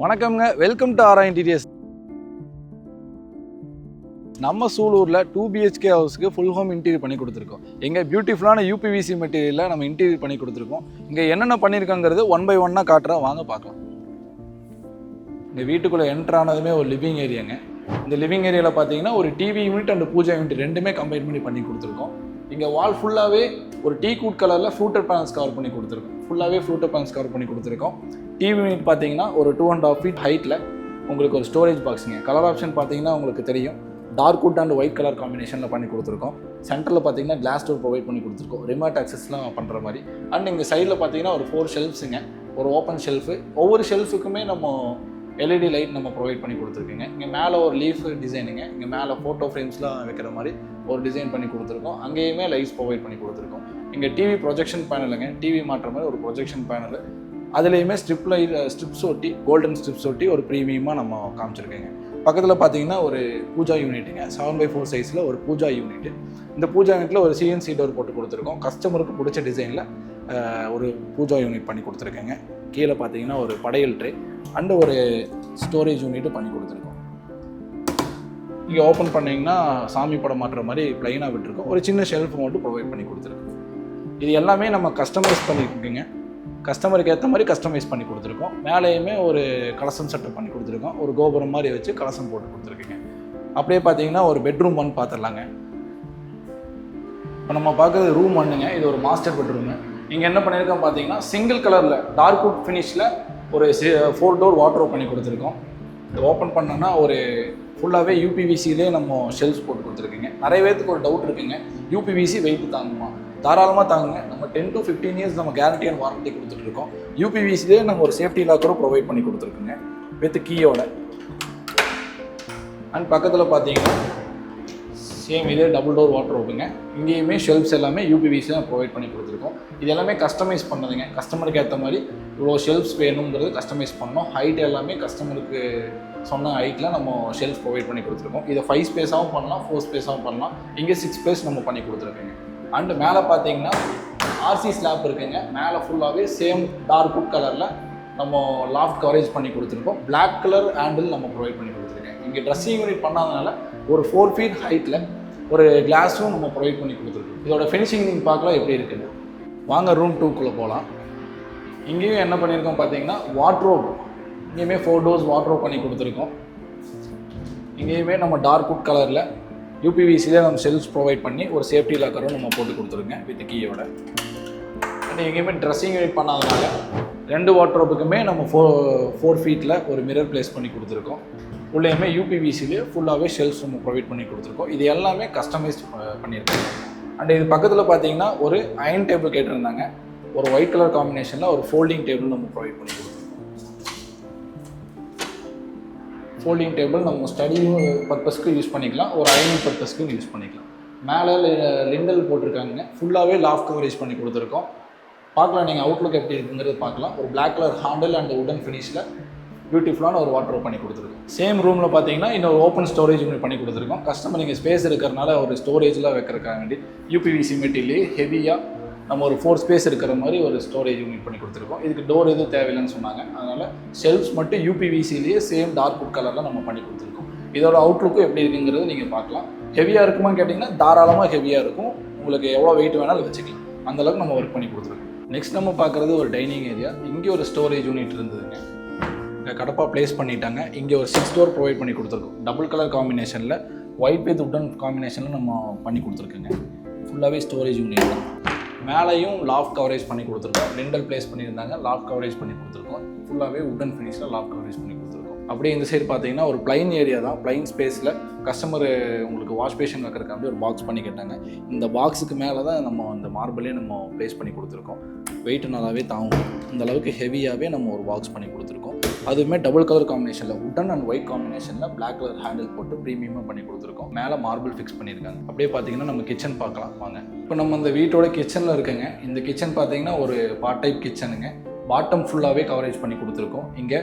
வணக்கம்ங்க, welcome to ஆரா interiors. நம்ம சூலூரில் 2 BHK ஹவுஸ்க்கு ஃபுல் ஹோம் இன்டீரியர் பண்ணி கொடுத்துருக்கோம். எங்கே பியூட்டிஃபுல்லான UPVC மெட்டீரியலில் நம்ம இன்டீரியர் பண்ணி கொடுத்துருக்கோம். இங்கே என்னென்ன பண்ணியிருக்காங்கிறது ஒன் பை ஒன்னாக காட்டுறேன், வாங்க பார்க்கலாம். இந்த வீட்டுக்குள்ளே என்ட்ரு ஆனதுமே ஒரு லிவிங் ஏரியாங்க. இந்த லிவிங் ஏரியாவில் பார்த்தீங்கன்னா ஒரு TV unit and pooja unit ரெண்டுமே கம்பைன் பண்ணி கொடுத்துருக்கோம். இங்கே வால் ஃபுல்லாகவே ஒரு டீ கூட் கலரில் ஃப்ளூட்டட் பேனல்ஸ் கவர் பண்ணி கொடுத்துருக்கோம். ஃபுல்லாகவே ஃப்ளூட்டட் பேனல்ஸ் கவர் பண்ணி கொடுத்துருக்கோம். டிவி யூனிட் பார்த்தீங்கன்னா ஒரு 2.5 feet ஹைட்டில் உங்களுக்கு ஒரு ஸ்டோரேஜ் பாக்ஸுங்க. கலர் ஆப்ஷன் பார்த்தீங்கன்னா உங்களுக்கு தெரியும், dark wood and white colour காம்பினேஷனில் பண்ணி கொடுத்துருக்கோம். சென்டரில் பார்த்தீங்கன்னா கிளாஸ் டோர் ப்ரொவைட் பண்ணி கொடுத்துருக்கோம், ரிமோட் ஆக்சஸ்லாம் பண்ணுற மாதிரி. அண்ட் இங்கே சைடில் பார்த்தீங்கன்னா ஒரு 4 ஷெல்ஃப்ஸுங்க, ஒரு ஓப்பன் ஷெல்ஃபு. ஒவ்வொரு ஷெல்ஃபுக்குமே நம்ம எல்இடி லைட் நம்ம ப்ரொவைட் பண்ணி கொடுத்துருக்கோங்க. இங்கே மேலே ஒரு லீஃப் டிசைனுங்க, இங்கே மேலே ஃபோட்டோ ஃப்ரேம்ஸ்லாம் வைக்கிற மாதிரி ஒரு டிசைன் பண்ணி கொடுத்துருக்கோம். அங்கேயுமே லைட்ஸ் ப்ரொவைட் பண்ணி கொடுத்துருக்கோம். இங்கே டிவி ப்ரொஜெக்ஷன் பேனலுங்க, டிவி மாட்டுற மாதிரி ஒரு ப்ரொஜெக்ஷன் பேனல். அதுலேயுமே ஸ்ட்ரிப்ஸ் ஒட்டி, கோல்டன் ஸ்ட்ரிப்ஸ் ஒட்டி ஒரு ப்ரீமியமாக நம்ம காமிச்சிருக்கேங்க. பக்கத்தில் பார்த்தீங்கன்னா ஒரு பூஜா யூனிட்டுங்க, 7x4 சைஸில் ஒரு பூஜா யூனிட்டு. இந்த பூஜா யூனிட்டில் ஒரு CNC டோர் போட்டு கொடுத்துருக்கோம். கஸ்டமருக்கு பிடிச்ச டிசைனில் ஒரு பூஜா யூனிட் பண்ணி கொடுத்துருக்கேங்க. கீழே பார்த்தீங்கன்னா ஒரு படையல் ட்ரே அண்டு ஒரு ஸ்டோரேஜ் யூனிட்டு பண்ணி கொடுத்துருக்கோம். இங்கே ஓப்பன் பண்ணிங்கன்னா சாமி படம் மாட்டுற மாதிரி ப்ளைனாக விட்டுருக்கோம். ஒரு சின்ன ஷெல்ஃப் மட்டும் ப்ரொவைட் பண்ணி கொடுத்துருக்கோம். இது எல்லாமே நம்ம கஸ்டமைஸ் பண்ணியிருக்கோங்க. கஸ்டமருக்கு ஏற்ற மாதிரி கஸ்டமைஸ் பண்ணி கொடுத்துருக்கோம். மேலேயுமே ஒரு கலசம் செட்டப் பண்ணி கொடுத்துருக்கோம். ஒரு கோபுரம் மாதிரி வச்சு கலசம் போட்டு கொடுத்துருக்கீங்க. அப்படியே பார்த்தீங்கன்னா ஒரு பெட்ரூம் 1 பார்த்துடலாங்க. இப்போ நம்ம பார்க்குறது ரூம் 1ங்க. இது ஒரு மாஸ்டர் பெட்ரூமு. இங்கே என்ன பண்ணியிருக்கோம் பார்த்தீங்கன்னா சிங்கிள் கலரில் டார்க் வுட் ஃபினிஷில் ஒரு 4 டோர் வாட்ரோப் பண்ணி கொடுத்துருக்கோம். இது ஓப்பன் பண்ணோன்னா ஒரு ஃபுல்லாகவே UPVCலே நம்ம ஷெல்ஃப்ஸ் போட்டு கொடுத்துருக்கீங்க. நிறைய பேருக்கு ஒரு டவுட் இருக்குங்க, UPVC வெயிட் தாங்குமா? தாராளமாக தாங்குங்க. நம்ம 10 to 15 years நம்ம கேரண்டி அண்ட் வாரண்டி கொடுத்துட்ருக்கோம். UPVCலே நம்ம ஒரு சேஃப்டி லாக்கரும் ப்ரொவைட் பண்ணி கொடுத்துருக்குங்க வித் கீயோட. அண்ட் பக்கத்தில் பார்த்தீங்கன்னா சேம் இதே டபுள் டோர் வாட்ரோப்புங்க. இங்கேயுமே ஷெல்ஃப்ஸ் எல்லாமே UPVC தான் ப்ரொவைட் பண்ணி கொடுத்துருக்கோம். இது எல்லாமே கஸ்டமைஸ் பண்ணதுங்க. கஸ்டமருக்கு ஏற்ற மாதிரி இவ்வளோ ஷெல்ஃப்ஸ் வேணுங்கிறது கஸ்டமைஸ் பண்ணோம். ஹைட் எல்லாமே கஸ்டமருக்கு சொன்ன ஹைட்டில் நம்ம ஷெல்ஃப் ப்ரொவைட் பண்ணி கொடுத்துருக்கோம். இதை 5 ஸ்பேஸாகவும் பண்ணலாம், 4 ஸ்பேஸாகவும் பண்ணலாம். இங்கே 6 ஸ்பேஸ் நம்ம பண்ணி கொடுத்துருக்கோங்க. அண்டு மேலே பார்த்தீங்கன்னா RC ஸ்லாப் இருக்குங்க. மேலே ஃபுல்லாகவே சேம் டார்க் வுட் கலரில் நம்ம லாஃப்ட் கவரேஜ் பண்ணி கொடுத்துருக்கோம். பிளாக் கலர் ஹேண்டில் நம்ம ப்ரொவைட் பண்ணி கொடுத்துருக்கேன். இங்கே ட்ரெஸ்ஸிங் யூனிட் பண்ணாதனால ஒரு 4 feet ஹைட்டில் ஒரு கிளாஸும் நம்ம ப்ரொவைட் பண்ணி கொடுத்துருக்கோம். இதோட ஃபினிஷிங் நீங்கள் பார்க்கலாம் எப்படி இருக்குன்னு. வாங்க ரூம் 2க்குள்ளே போகலாம். இங்கேயும் என்ன பண்ணியிருக்கோம் பார்த்தீங்கன்னா வாட்ரோப், இங்கேயுமே 4 doors வாட்ரோப் பண்ணி கொடுத்துருக்கோம். இங்கேயுமே நம்ம டார்க் வுட் கலரில் UPVCலே நம்ம ஷெல்ஃப்ஸ் ப்ரொவைட் பண்ணி ஒரு சேஃப்டி லாக்கரும் நம்ம போட்டு கொடுத்துருங்க வித் கீயோட. அண்ட் எங்கேயுமே ட்ரெஸ்ஸிங் யூனிட் பண்ணாதனால 2 வாட்ரோப்புக்குமே நம்ம 4 feetல ஒரு மிரர் பிளேஸ் பண்ணி கொடுத்துருக்கோம். உள்ளேயுமே UPVCலே ஃபுல்லாகவே ஷெல்ஃப்ஸ் நம்ம ப்ரொவைட் பண்ணி கொடுத்துருக்கோம். இது எல்லாமே கஸ்டமைஸ் பண்ணியிருக்கோம். அண்ட் இது பக்கத்தில் பார்த்தீங்கன்னா ஒரு அயன் டேபிள் கேட்டிருந்தாங்க. ஒரு ஒயிட் கலர் காம்பினேஷனில் ஒரு ஃபோல்டிங் டேபிள் நம்ம ப்ரொவைட் பண்ணி கொடுத்துருக்கோம். ஃபோல்டிங் டேபிள் நம்ம ஸ்டடி பர்பஸ்க்கு யூஸ் பண்ணிக்கலாம், ஒரு அயனிங் பர்பஸ்க்கு யூஸ் பண்ணிக்கலாம். மேலே லிண்டல் போட்டிருக்காங்க. ஃபுல்லாகவே லாஃப்ட் கவரேஜ் பண்ணி கொடுத்துருக்கோம். பார்க்கலாம், நீங்கள் அவுட்லுக் எப்படி இருக்குங்கிறது பார்க்கலாம். ஒரு பிளாக் கலர் ஹேண்டில் அண்ட் உடன் ஃபினிஷில் பியூட்டிஃபுல்லான ஒரு வாட்ரோப் பண்ணி கொடுத்துருக்கோம். சேம் ரூமில் பார்த்தீங்கன்னா இன்னொரு ஓப்பன் ஸ்டோரேஜ் யூனிட் பண்ணி கொடுத்துருக்கோம். கஸ்டமர் நீங்கள் ஸ்பேஸ் இருக்கிறனால ஒரு ஸ்டோரேஜில் வைக்கிறக்காக வேண்டி UPVC மெட்டீரியலே ஹெவியாக நம்ம ஒரு 4 ஸ்பேஸ் இருக்கிற மாதிரி ஒரு ஸ்டோரேஜ் யூனிட் பண்ணி கொடுத்துருக்கோம். இதுக்கு டோர் எதுவும் தேவையில்லைன்னு சொன்னாங்க. அதனால் ஷெல்ஃப்ஸ் மட்டும் UPVCலேயே சேம் டார்க் வுட் கலரில் நம்ம பண்ணி கொடுத்துருக்கோம். இதோட அவுட்லுக்கும் எப்படி இருக்குங்கிறது நீங்கள் பார்க்கலாம். ஹெவியாக இருக்குமான்னு கேட்டிங்கன்னா தாராளமாக ஹெவியாக இருக்கும். உங்களுக்கு எவ்வளோ வெயிட் வேணாலும் வச்சுக்கலாம். அந்தளவுக்கு நம்ம ஒர்க் பண்ணி கொடுத்துருக்கோம். நெக்ஸ்ட் நம்ம பார்க்குறது ஒரு டைனிங் ஏரியா. இங்கே ஒரு ஸ்டோரேஜ் யூனிட் இருந்ததுங்க, இங்கே கடப்பாக ப்ளேஸ் பண்ணிட்டாங்க. இங்கே ஒரு 6 door ப்ரொவைட் பண்ணி கொடுத்துருக்கோம். டபுள் கலர் காம்பினேஷனில் ஒயிட் வித் உடன் காம்பினேஷனில் நம்ம பண்ணி கொடுத்துருக்கோங்க. ஃபுல்லாகவே ஸ்டோரேஜ் யூனிட் தான். மேலேயும் லாஃப்ட் கவரேஜ் பண்ணி கொடுத்துருக்கோம். லிண்டல் பிளேஸ் பண்ணியிருந்தாங்க, லாஃப்ட் கவரேஜ் பண்ணி கொடுத்துருக்கோம். ஃபுல்லாகவே உடன் ஃபினிஷில் லாஃப்ட் கவரேஜ் பண்ணி கொடுத்துருக்கோம். அப்படியே இந்த சைடு பார்த்தீங்கன்னா ஒரு பிளைன் ஏரியா தான். பிளைன் ஸ்பேஸில் கஸ்டமர் உங்களுக்கு வாஷ் பேஷன் வைக்கிறதுக்கு ஒரு பாக்ஸ் பண்ணி கேட்டாங்க. இந்த பாக்ஸுக்கு மேலே தான் நம்ம அந்த மார்பிளே நம்ம ப்ளேஸ் பண்ணி கொடுத்துருக்கோம். வெயிட் நல்லாவே தாங்கும். இந்த அளவுக்கு ஹெவியாகவே நம்ம ஒரு பாக்ஸ் பண்ணி கொடுத்துருக்கோம். அதுவுமே டபுள் கலர் காம்பினேஷனில் உடன் அண்ட் ஒயிட் காம்பினேஷனில் பிளாக் கலர் ஹேண்டில் போட்டு ப்ரீமியமாக பண்ணி கொடுத்துருக்கோம். மேலே மார்பிள் ஃபிக்ஸ் பண்ணியிருக்காங்க. அப்படியே பார்த்தீங்கன்னா நம்ம கிச்சன் பார்க்கலாம் வாங்க. இப்போ நம்ம அந்த வீட்டோட கிச்சனில் இருக்குங்க. இந்த கிச்சன் பார்த்தீங்கன்னா ஒரு பார்ட் டைப் கிச்சனுங்க. பாட்டம் ஃபுல்லாகவே கவரேஜ் பண்ணி கொடுத்துருக்கோம். இங்கே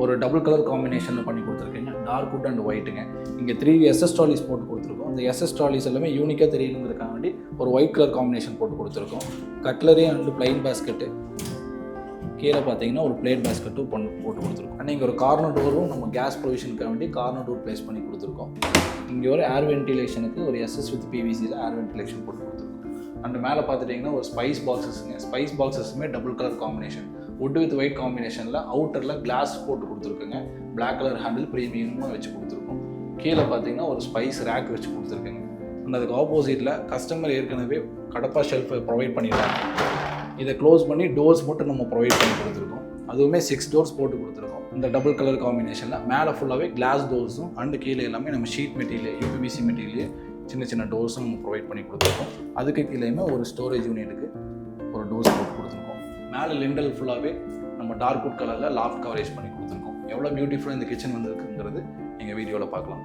ஒரு டபுள் கலர் காம்பினேஷனில் பண்ணி கொடுத்துருக்கீங்க, டார்க் வுட் அண்ட் ஒயிட்டுங்க. இங்கே 3 SS ட்ராலிஸ் போட்டு கொடுத்துருக்கோம். அந்த SS ட்ராலிஸ் எல்லாமே யூனிக்காக தெரியணுங்கிறதுக்காக வேண்டி ஒரு ஒயிட் கலர் காம்பினேஷன் போட்டு கொடுத்துருக்கோம். கட்லரி அண்டு பிளைன் பேஸ்கெட்டு, கீழே பார்த்தீங்கன்னா ஒரு பிளேட் பேஸ்கெட்டும் போட்டு கொடுத்துருக்கோம். அண்ட் இங்கே ஒரு கார்னர் டோரும் நம்ம கேஸ் ப்ரொவிஷனுக்காக வேண்டி கார்னர் டோர் ப்ளேஸ் பண்ணி கொடுத்துருக்கோம். இங்கே ஒரு ஏர் வென்டிலேஷனுக்கு ஒரு SS வித் PVCயில் ஏர் வென்டிலேஷன் போட்டு கொடுத்துருக்கோம். அண்ட் மேலே பார்த்துட்டிங்கன்னா ஒரு ஸ்பைஸ் பாக்ஸஸ்ங்க. ஸ்பைஸ் பாக்ஸஸுமே double colour combination, wood with white காம்பினேஷனில் அவுட்டரில் கிளாஸ் போட்டு கொடுத்துருக்குங்க. பிளாக் கலர் ஹேண்டில் ப்ரீமியமாக வச்சு கொடுத்துருக்கோம். கீழே பார்த்தீங்கன்னா ஒரு ஸ்பைஸ் ரேக் வச்சு கொடுத்துருக்குங்க. அண்ட் அதுக்கு ஆப்போசிட்டில் கஸ்டமர் ஏற்கனவே கடப்பா ஷெல்ஃபை ப்ரொவைட் பண்ணிடுறாங்க. இதை க்ளோஸ் பண்ணி டோர்ஸ் மட்டும் நம்ம ப்ரொவைட் பண்ணி கொடுத்துருக்கோம். அதுவுமே 6 டோர்ஸ் போட்டு கொடுத்துருக்கோம். இந்த டபுள் கலர் காம்பினேஷனில் மேலே ஃபுல்லாகவே கிளாஸ் டோர்ஸும் அண்டு கீழே எல்லாமே நம்ம ஷீட் மெட்டீரியல் UPVC மெட்டீரியல் சின்ன சின்ன டோர்ஸும் நம்ம ப்ரொவைட் பண்ணி கொடுத்துருக்கோம். அதுக்கு கீழேயுமே ஒரு ஸ்டோரேஜ் யூனிட்டுக்கு ஒரு டோர்ஸ் போட்டு கொடுத்துருக்கோம். மேலே லிண்டல் ஃபுல்லாகவே நம்ம டார்க் வுட் கலரில் லாஃப்ட் கவரேஜ் பண்ணி கொடுத்துருக்கோம். எவ்வளோ பியூட்டிஃபுல்லாக இந்த கிச்சன் வந்துருக்குங்கிறது நீங்கள் வீடியோவில் பார்க்கலாம்.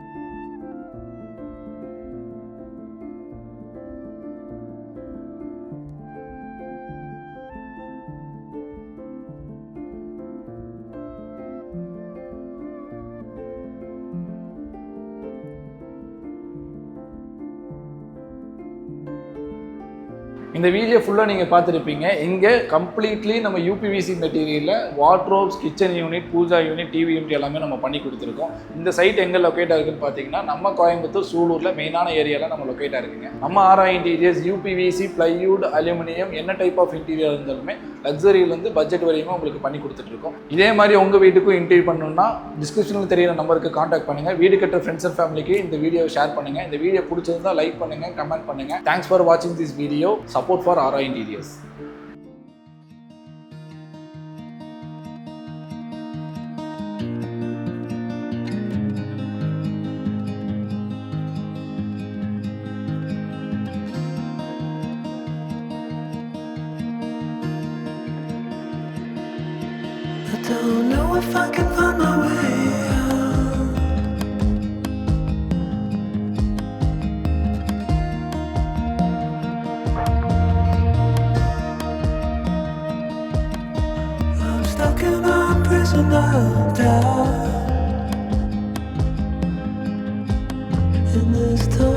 இந்த வீடியோ ஃபுல்லாக நீங்கள் பார்த்துருப்பீங்க. இங்கே கம்ப்ளீட்லி நம்ம UPVC மெட்டீரியலில் wardrobes, kitchen unit, pooja unit, TV unit எல்லாமே நம்ம பண்ணி கொடுத்துருக்கோம். இந்த சைட் எங்கே லொக்கேட் ஆகுதுன்னு பார்த்தீங்கன்னா நம்ம கோயம்புத்தூர் சூலூரில் மெயினான ஏரியாவில் நம்ம லொக்கேட் ஆகுதுங்க. நம்ம RA interiors UPVC, plywood, aluminium என்ன டைப் ஆஃப் இன்டீரியர் இருந்தாலுமே லக்ஸரியிலேருந்து பட்ஜெட் வரையுமே உங்களுக்கு பண்ணி கொடுத்துட்ருக்கோம். இதே மாதிரி உங்கள் வீட்டுக்கும் இன்டீரியர் பண்ணணும்னா டிஸ்கிரிப்ஷனில் தெரியிற நம்பருக்கு காண்டாக்ட் பண்ணுங்கள். வீடு கட்டுற ஃப்ரெண்ட்ஸ் அண்ட் ஃபேமிலிக்கு இந்த வீடியோவை ஷேர் பண்ணுங்கள். இந்த வீடியோ பிடிச்சிருந்தா லைக் பண்ணுங்கள், கமெண்ட் பண்ணுங்கள். தேங்க்ஸ் ஃபார் வாட்சிங் this video. Support for RA Interiors. I don't know if I can find my way out. I'm stuck in a prison of doubt. In this time